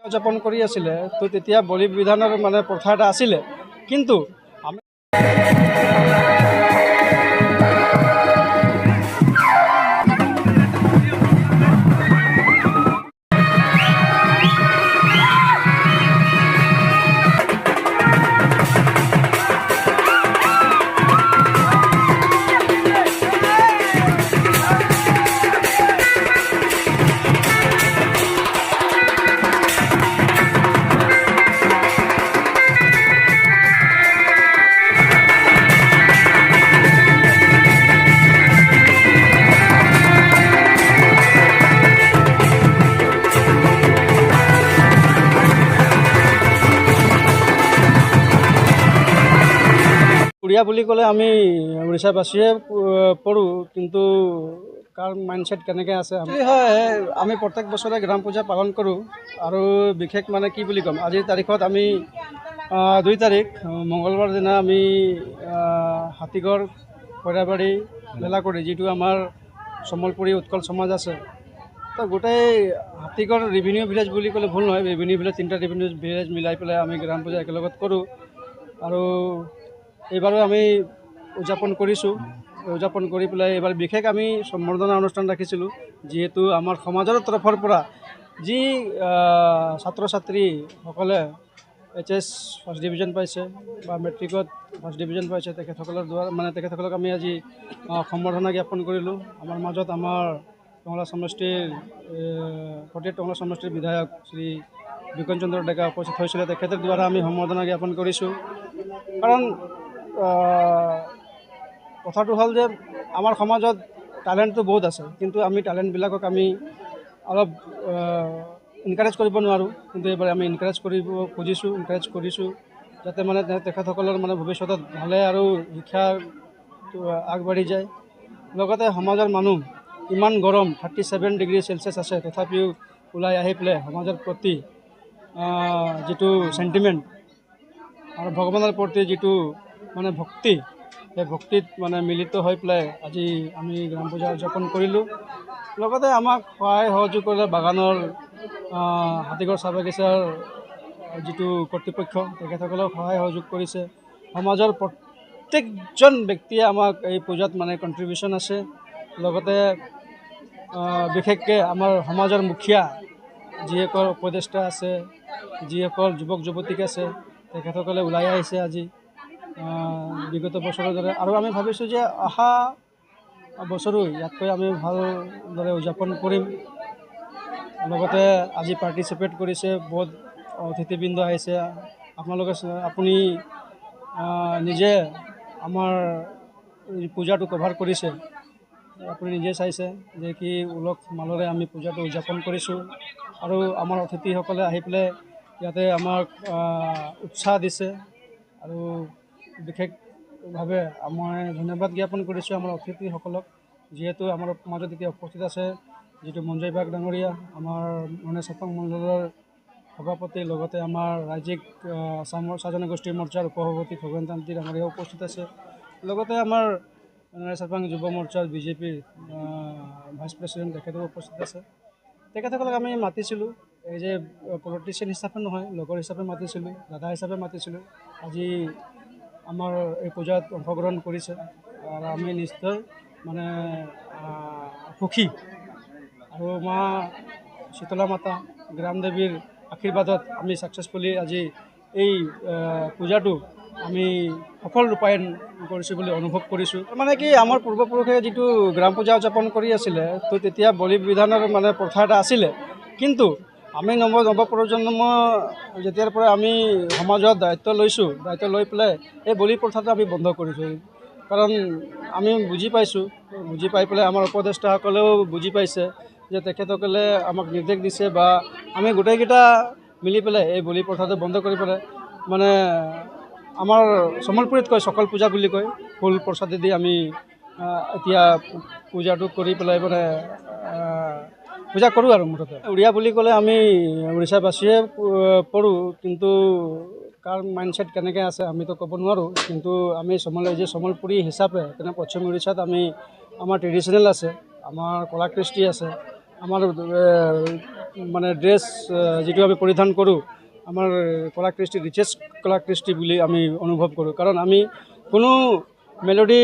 উদযাপন কৰি আছিলে তো তেতিয়া বলি বিধানৰ মানে প্ৰথা এটা আছিলে কিন্তু আমি উড়িয়া বুলি ক'লে আমি উড়িষ্যাবাসীয়ে পঢ়োঁ কিন্তু কাৰ মাইণ্ডছেট কেনেকৈ আছে হয় আমি প্ৰত্যেক বছৰে গ্ৰাম পূজা পালন কৰোঁ আৰু বিশেষ মানে কি বুলি ক'ম আজিৰ তাৰিখত আমি 2 তাৰিখ মঙলবাৰ দিনা আমি হাতীগড় খৈৰাবাৰী মেলাকুৰি যিটো আমাৰ সম্বলপুৰী উৎকল সমাজ আছে তো গোটেই হাতীগড় ৰেভিনিউ ভিলেজ বুলি ক'লে ভুল নহয় ৰেভিনিউ ভিলেজ 3টা ৰেভিনিউ ভিলেজ মিলাই পেলাই আমি গ্ৰাম পূজা একেলগত কৰোঁ আৰু এইবাৰো আমি উদযাপন কৰিছোঁ উদযাপন কৰি পেলাই এইবাৰ বিশেষ আমি সম্বৰ্ধনা অনুষ্ঠান ৰাখিছিলোঁ যিহেতু আমাৰ সমাজৰ তৰফৰ পৰা যি ছাত্ৰ ছাত্ৰীসকলে HS ফাৰ্ষ্ট ডিভিজন পাইছে বা মেট্ৰিকত ফাৰ্ষ্ট ডিভিজন পাইছে তেখেতসকলৰ দ্বাৰা মানে তেখেতসকলক আমি আজি সম্বৰ্ধনা জ্ঞাপন কৰিলোঁ আমাৰ মাজত আমাৰ টংলা সমষ্টিৰ টংলা সমষ্টিৰ বিধায়ক শ্ৰী বিকন চন্দ্ৰ ডেকা উপস্থিত হৈছিলে তেখেতৰ দ্বাৰা আমি সম্বৰ্ধনা জ্ঞাপন কৰিছোঁ কাৰণ কথাটো হ'ল যে আমাৰ সমাজত টেলেণ্টটো বহুত আছে কিন্তু আমি টেলেণ্টবিলাকক আমি অলপ এনকাৰেজ কৰিব নোৱাৰোঁ কিন্তু এইবাৰ আমি এনকাৰেজ কৰিব খুজিছোঁ এনকাৰেজ কৰিছোঁ যাতে মানে তেখেতসকলৰ মানে ভৱিষ্যতত ভালে আৰু শিক্ষা আগবাঢ়ি যায় লগতে সমাজৰ মানুহ ইমান গৰম 37 ডিগ্ৰী চেলচিয়াছ আছে তথাপিও ওলাই আহি পেলাই সমাজৰ প্ৰতি যিটো সেন্টিমেন্ট আৰু ভগৱানৰ প্ৰতি যিটো মানে ভক্তি সেই ভক্তিত মানে মিলিত হৈ পেলাই আজি আমি গ্ৰাম পূজা উদযাপন কৰিলোঁ লগতে আমাক সহায় সহযোগ কৰিলে বাগানৰ হাতীগড় চাহ বাগিচাৰ যিটো কৰ্তৃপক্ষ তেখেতসকলক সহায় সহযোগ কৰিছে সমাজৰ প্ৰত্যেকজন ব্যক্তিয়ে আমাক এই পূজাত মানে কণ্ট্ৰিবিউশ্যন আছে লগতে বিশেষকৈ আমাৰ সমাজৰ মুখীয়া যিসকল উপদেষ্টা আছে যিসকল যুৱক যুৱতীক আছে তেখেতসকলে ওলাই আহিছে আজি বিগত বছৰৰ দৰে আৰু আমি ভাবিছোঁ যে অহা বছৰো ইয়াতকৈ আমি ভালদৰে উদযাপন কৰিম লগতে আজি পাৰ্টিচিপেট কৰিছে বহুত অতিথিবৃন্দ আহিছে আপোনালোকে আপুনি নিজে আমাৰ পূজাটো কভাৰ কৰিছে আপুনি নিজে চাইছে যে কি উলহ মালৰে আমি পূজাটো উদযাপন কৰিছোঁ আৰু আমাৰ অতিথিসকলে আহি পেলাই ইয়াতে আমাক উৎসাহ দিছে আৰু বিশেষভাৱে মই ধন্যবাদ জ্ঞাপন কৰিছোঁ আমাৰ অতিথিসকলক যিহেতু আমাৰ মাজত এতিয়া উপস্থিত আছে যিটো মঞ্জয় বাগ ডাঙৰীয়া আমাৰ মানে চাপাং মণ্ডলৰ সভাপতি লগতে আমাৰ ৰাজ্যিক আসামৰ চাহ জনগোষ্ঠীৰ মৰ্চাৰ উপসভাপতি খগেন তান্তি ডাঙৰীয়া উপস্থিত আছে লগতে আমাৰ চাপাং যুৱ মৰ্চাৰ বিজেপিৰ ভাইচ প্ৰেচিডেণ্ট তেখেতেও উপস্থিত আছে তেখেতসকলক আমি মাতিছিলোঁ এই যে পলিটিচিয়ান হিচাপে নহয় লগৰ হিচাপে মাতিছিলোঁ দাদা হিচাপে মাতিছিলোঁ আজি আমাৰ এই পূজাত অংশগ্ৰহণ কৰিছে আৰু আমি নিশ্চয় মানে সুখী আৰু মা শীতলা মাতা গ্ৰাম দেৱীৰ আশীৰ্বাদত আমি ছাকচেছফুলি আজি এই পূজাটো আমি সফল ৰূপায়ণ কৰিছোঁ বুলি অনুভৱ কৰিছোঁ মানে কি আমাৰ পূৰ্বপুৰুষে যিটো গ্ৰাম পূজা উদযাপন কৰি আছিলে তো তেতিয়া বলি বিধানৰ মানে প্ৰথা এটা আছিলে কিন্তু আমি নৱপ্ৰজন্ম যেতিয়াৰ পৰা আমি সমাজত দায়িত্ব লৈছোঁ দায়িত্ব লৈ পেলাই এই বলি প্ৰথাটো আমি বন্ধ কৰিছোঁ কাৰণ আমি বুজি পাই পেলাই আমাৰ উপদেষ্টাসকলেও বুজি পাইছে যে তেখেতসকলে আমাক নিৰ্দেশ দিছে বা আমি গোটেইকেইটা মিলি পেলাই এই বলি প্ৰথাটো বন্ধ কৰি পেলাই মানে আমাৰ সম্বলপুৰীত কয় চকল পূজা বুলি কয় ফুল প্ৰসাদেদি আমি এতিয়া পূজাটো কৰি পেলাই মানে পূজা কৰোঁ আৰু মুঠতে উড়িয়া বুলি ক'লে আমি উড়িষ্যাবাসীয়ে পঢ়োঁ কিন্তু কাৰ মাইণ্ডছেট কেনেকৈ আছে আমিতো ক'ব নোৱাৰোঁ কিন্তু আমি সম্বলপুৰী হিচাপে তেনে পশ্চিম উৰিষ্যাত আমি আমাৰ ট্ৰেডিশ্যনেল আছে আমাৰ কলা কৃষ্টি আছে আমাৰ মানে ড্ৰেছ যিটো আমি পৰিধান কৰোঁ আমাৰ কলা কৃষ্টি ৰিচেষ্ট কলা কৃষ্টি বুলি আমি অনুভৱ কৰোঁ। কাৰণ আমি কোনো মেলোডি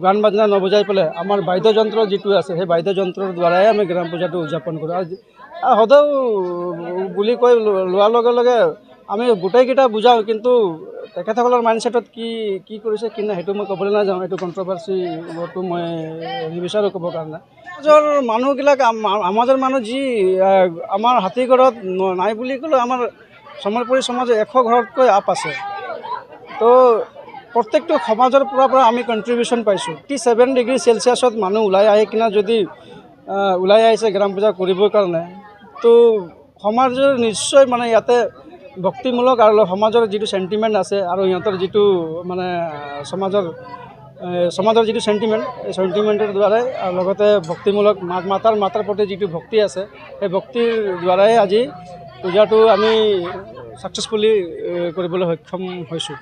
গান বাজনা নবজাই পেলাই আমাৰ বাদ্যযন্ত্ৰ যিটো আছে সেই বাদ্যযন্ত্ৰৰ দ্বাৰাই আমি গ্ৰাম পূজাটো উদযাপন কৰোঁ। আৰু সদায় বুলি কৈ লোৱাৰ লগে লগে আমি গোটেইকেইটা বুজাওঁ, কিন্তু তেখেতসকলৰ মাইণ্ডছেটত কি কৰিছে কি নাই সেইটো মই ক'বলৈ নাযাওঁ, এইটো কণ্ট্ৰভাৰ্চিটো মই নিবিচাৰোঁ ক'বৰ কাৰণে। সমাজৰ মানুহবিলাক সমাজৰ মানুহ যি আমাৰ হাতীঘৰত নাই বুলি ক'লেও আমাৰ সম্বলপুৰী সমাজৰ 100 ঘৰতকৈ আপ আছে। তো প্ৰত্যেকটো সমাজৰ পৰা আমি কণ্ট্ৰিবিউশ্যন পাইছোঁ। 37 ডিগ্ৰী চেলচিয়াছত মানুহ ওলাই আহি কিনে যদি ওলাই আহিছে গ্ৰাম পূজা কৰিবৰ কাৰণে, তো সমাজৰ নিশ্চয় মানে ইয়াতে ভক্তিমূলক আৰু সমাজৰ যিটো চেণ্টিমেণ্ট আছে আৰু সিহঁতৰ যিটো মানে সমাজৰ যিটো চেণ্টিমেণ্ট, এই চেণ্টিমেণ্টৰ দ্বাৰাই আৰু লগতে ভক্তিমূলক মাতাৰ প্ৰতি যিটো ভক্তি আছে, সেই ভক্তিৰ দ্বাৰাই আজি পূজাটো আমি ছাকচেছফুলি কৰিবলৈ সক্ষম হৈছোঁ।